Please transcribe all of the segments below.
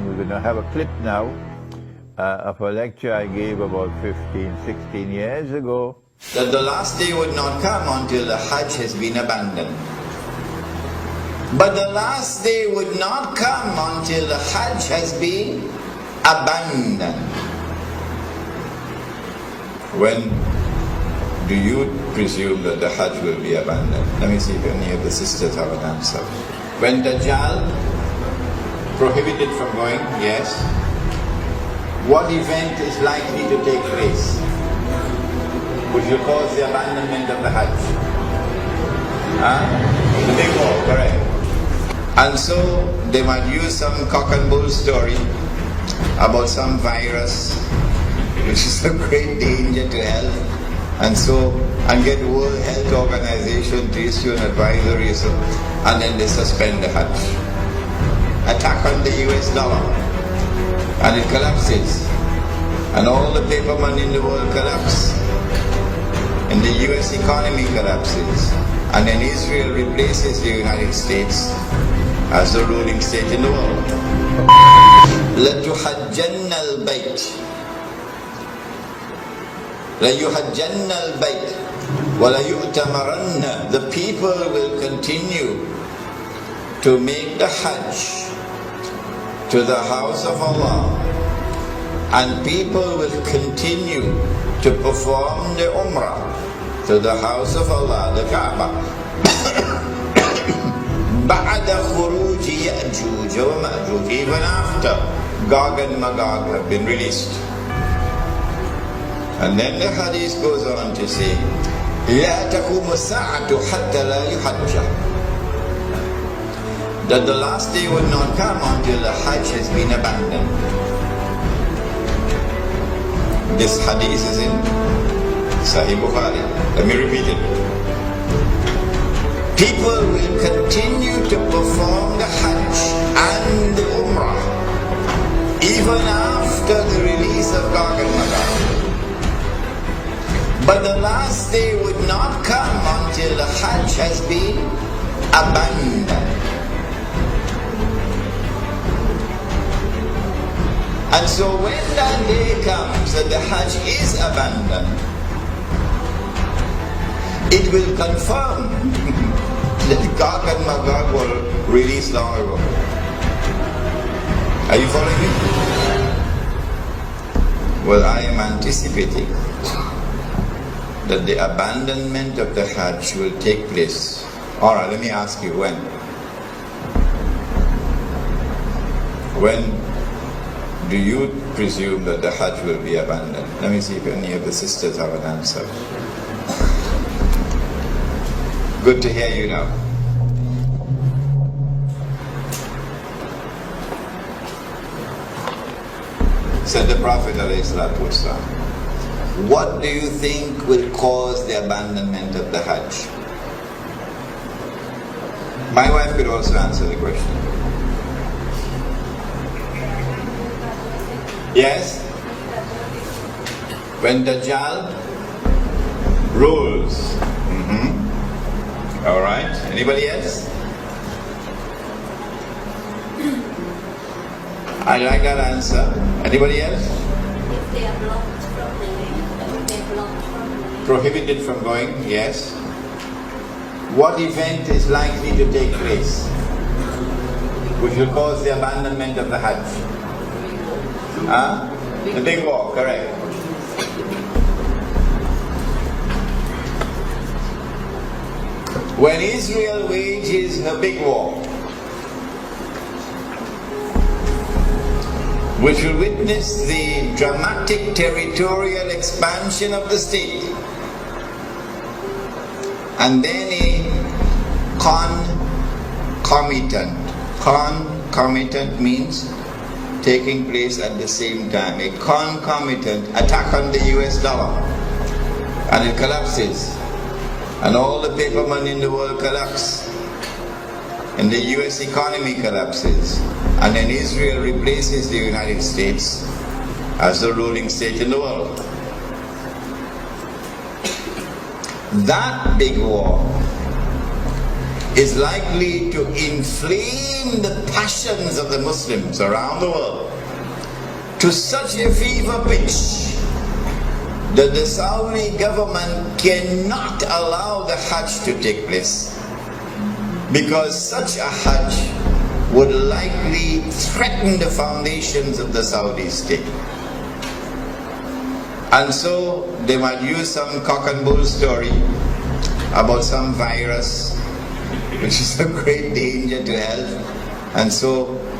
again. We're going to have a clip now of a lecture I gave about 15, 16 years ago. That the last day would not come until the Hajj has been abandoned. But the last day would not come until the Hajj has been abandoned. When do you presume that the Hajj will be abandoned? Let me see if any of the sisters have an answer. When Dajjal prohibited from going, yes. What event is likely to take place which will cause the abandonment of the Hajj? The big war, correct. And so they might use some cock and bull story about some virus which is a great danger to health, and get World Health Organization to issue an advisory, and then they suspend the Hajj. Attack on the US dollar, and it collapses, and all the paper money in the world collapse, and the US economy collapses, and then Israel replaces the United States as the ruling state in the world. لَتُحَجَّنَّ الْبَيْتِ لَيُحَجَّنَّ الْبَيْتِ وَلَيُؤْتَمَرَنَّ. The people will continue to make the Hajj to the house of Allah, and people will continue to perform the Umrah to the house of Allah, the Kaaba. بَعْدَ خُرُوجِ يَأْجُوجَ وَمَأْجُوجَ. Even after Gog and Magog have been released. And then the hadith goes on to say, لَا تَقُومُ السَّاعَةُ حَتَّى لَا يُحَجَّ. That the last day would not come until the Hajj has been abandoned. This hadith is in Sahih Bukhari. Let me repeat it. People will continue to perform the Hajj and the Umrah even after the release of Gog and Magog. But the last day would not come until the Hajj has been abandoned. And so when that day comes that the Hajj is abandoned, it will confirm that Gog and Magog were released long ago. Are you following me? Well, I am anticipating that the abandonment of the Hajj will take place. Alright, let me ask you, when? When do you presume that the Hajj will be abandoned? Let me see if any of the sisters have an answer. Good to hear you now. Said the Prophet ﷺ, what do you think will cause the abandonment of the Hajj? My wife could also answer the question. Yes? When Dajjal rules. Alright. Anybody else? I like that answer. Anybody else? If they are blocked from the Prohibited from going, yes. What event is likely to take place which will cause the abandonment of the Hajj? The big war, correct. When Israel wages the big war, which will witness the dramatic territorial expansion of the state, and then a concomitant means taking place at the same time, a concomitant attack on the US dollar, and it collapses, and all the paper money in the world collapse, and the US economy collapses, and then Israel replaces the United States as the ruling state in the world. That big war is likely to inflame the passions of the Muslims around the world to such a fever pitch that the Saudi government cannot allow the Hajj to take place, because such a Hajj would likely threaten the foundations of the Saudi state. And so they might use some cock and bull story about some virus which is a great danger to health,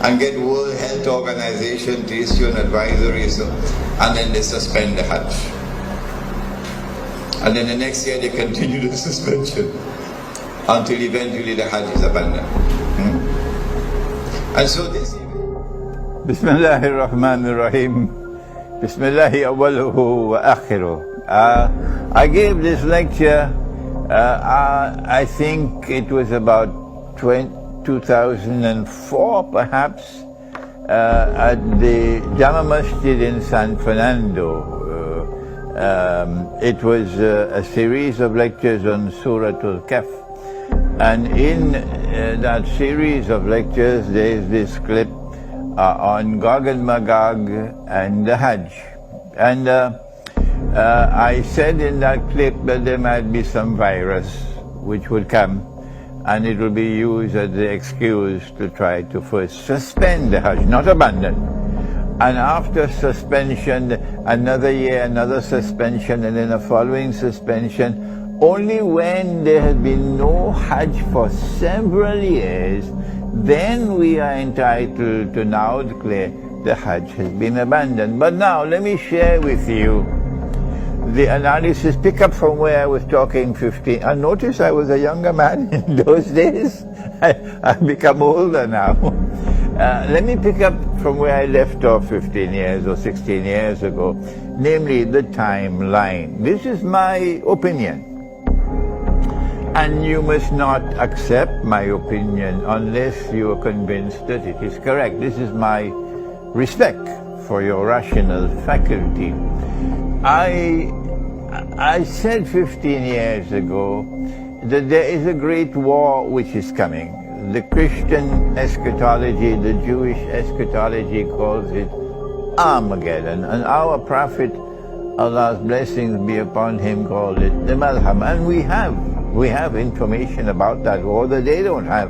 and get World Health Organization to issue an advisory, and then they suspend the Hajj. And then the next year they continue the suspension until eventually the Hajj is abandoned. And so this... Bismillahir Rahmanir Rahim. Bismillahi awwaluhu wa akhiruh. I gave this lecture, I think it was about 2004 perhaps, at the Jama Masjid in San Fernando. It was a series of lectures on Surah Al-Kahf. And in that series of lectures there is this clip on Gog and Magog and the Hajj. And I said in that clip that there might be some virus which would come, and it will be used as the excuse to try to first suspend the Hajj, not abandon. And after suspension, another year, another suspension, and then a following suspension. Only when there has been no Hajj for several years, then we are entitled to now declare the Hajj has been abandoned. But now let me share with you the analysis, pick up from where I was talking 15. And notice I was a younger man in those days. I've become older now. Let me pick up from where I left off 15 years or 16 years ago, namely the timeline. This is my opinion. And you must not accept my opinion unless you are convinced that it is correct. This is my respect for your rational faculty. I said 15 years ago that there is a great war which is coming. The Christian eschatology, the Jewish eschatology calls it Armageddon. And our Prophet, Allah's blessings be upon him, called it the Malham. And we have information about that war that they don't have.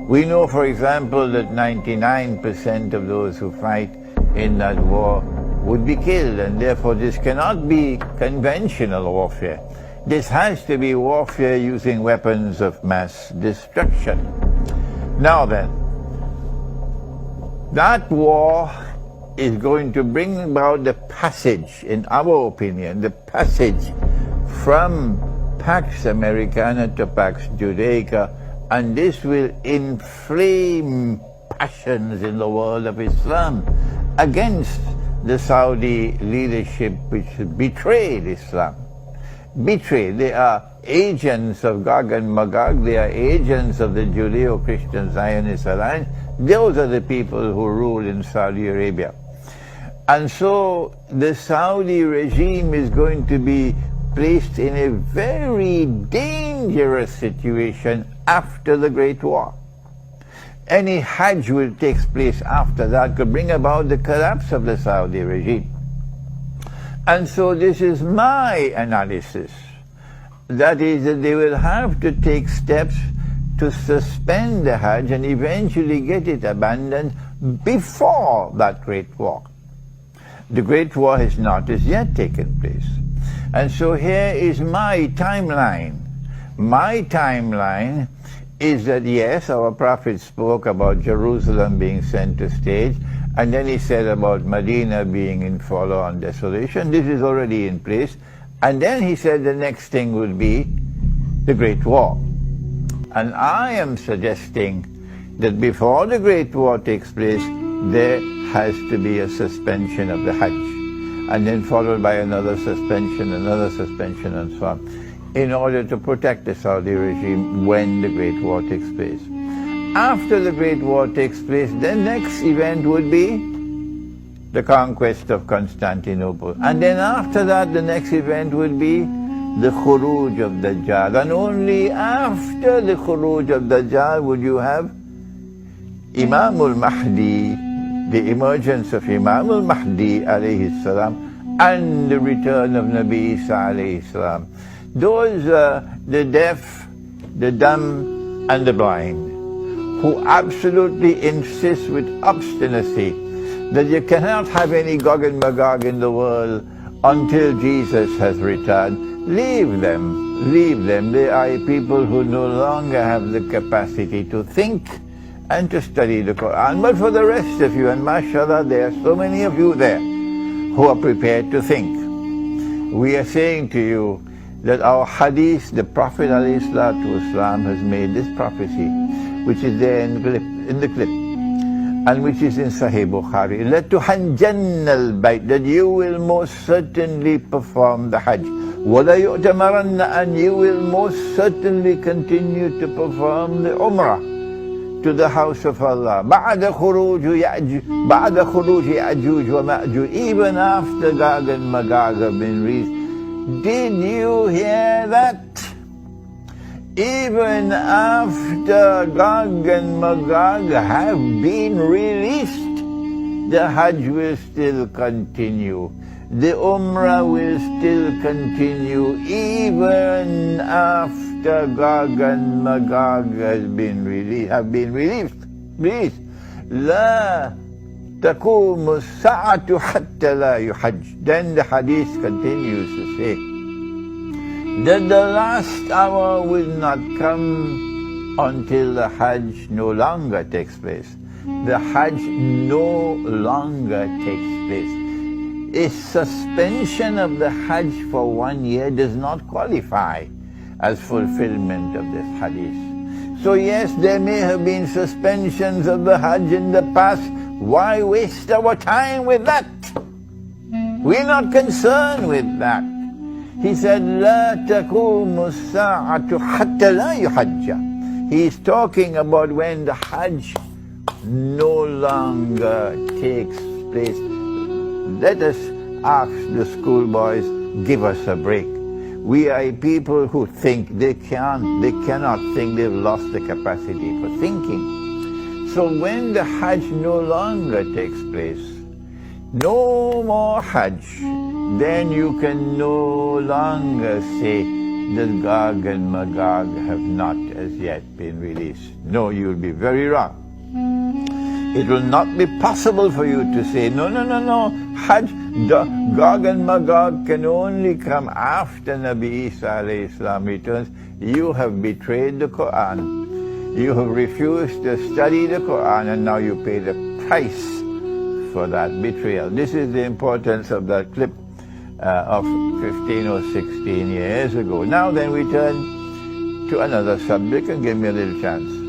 We know, for example, that 99% of those who fight in that war would be killed, and therefore this cannot be conventional warfare. This has to be warfare using weapons of mass destruction. Now then, that war is going to bring about the passage, in our opinion, the passage from Pax Americana to Pax Judaica, and this will inflame passions in the world of Islam against the Saudi leadership which betrayed Islam. Betrayed. They are agents of Gog and Magog. They are agents of the Judeo-Christian Zionist Alliance. Those are the people who rule in Saudi Arabia. And so the Saudi regime is going to be placed in a very dangerous situation after the Great War. Any Hajj which takes place after that could bring about the collapse of the Saudi regime. And so this is my analysis. That is, that they will have to take steps to suspend the Hajj and eventually get it abandoned before that Great War. The Great War has not as yet taken place. And so here is my timeline. My timeline is that, yes, our Prophet spoke about Jerusalem being center stage, and then he said about Medina being in forlorn desolation. This is already in place. And then he said the next thing will be the Great War. And I am suggesting that before the Great War takes place, there has to be a suspension of the Hajj, and then followed by another suspension, and so on, in order to protect the Saudi regime when the Great War takes place. After the Great War takes place, the next event would be the conquest of Constantinople. And then after that, the next event would be the Khuruj of Dajjal. And only after the Khuruj of Dajjal would you have Imam al-Mahdi, the emergence of Imam al-Mahdi alayhi salam, and the return of Nabi Isa alayhi salam. Those the deaf, the dumb, and the blind, who absolutely insist with obstinacy that you cannot have any Gog and Magog in the world until Jesus has returned. Leave them, leave them. They are people who no longer have the capacity to think and to study the Quran. But for the rest of you, and mashallah, there are so many of you there who are prepared to think. We are saying to you that our hadith, the Prophet ﷺ has made this prophecy, which is there in the clip, and which is in Sahih Bukhari. لَتُحَجَّنَّ الْبَيْتِ, that you will most certainly perform the Hajj. وَلَيُؤْتَمَرَنَّ, and you will most certainly continue to perform the Umrah to the house of Allah. بَعْدَ خُرُوجِ يَأْجُوجِ وَمَأْجُوجِ, even after Gog and Magog have been released. Did you hear that? Even after Gog and Magog have been released, the Hajj will still continue. The Umrah will still continue even after Gog and Magog have been released. لا تقوم الساعة حتى لا يحج. Then the hadith continues to say that the last hour will not come until the Hajj no longer takes place. The Hajj no longer takes place. A suspension of the Hajj for 1 year does not qualify as fulfillment of this hadith. So yes, there may have been suspensions of the Hajj in the past. Why waste our time with that? We're not concerned with that. He said, لا تقوم الساعة حتى لا يحج. He is talking about when the Hajj no longer takes place. Let us ask the schoolboys, give us a break. We are people who think. They cannot think. They've lost the capacity for thinking. So when the Hajj no longer takes place, no more Hajj, then you can no longer say that Gog and Magog have not as yet been released. No, you'll be very wrong. It will not be possible for you to say, no, Hajj, Gog and Magog can only come after Nabi Isa alayhi salam returns. You have betrayed the Quran. You have refused to study the Quran, and now you pay the price for that betrayal. This is the importance of that clip of 15 or 16 years ago. Now then we turn to another subject, and give me a little chance.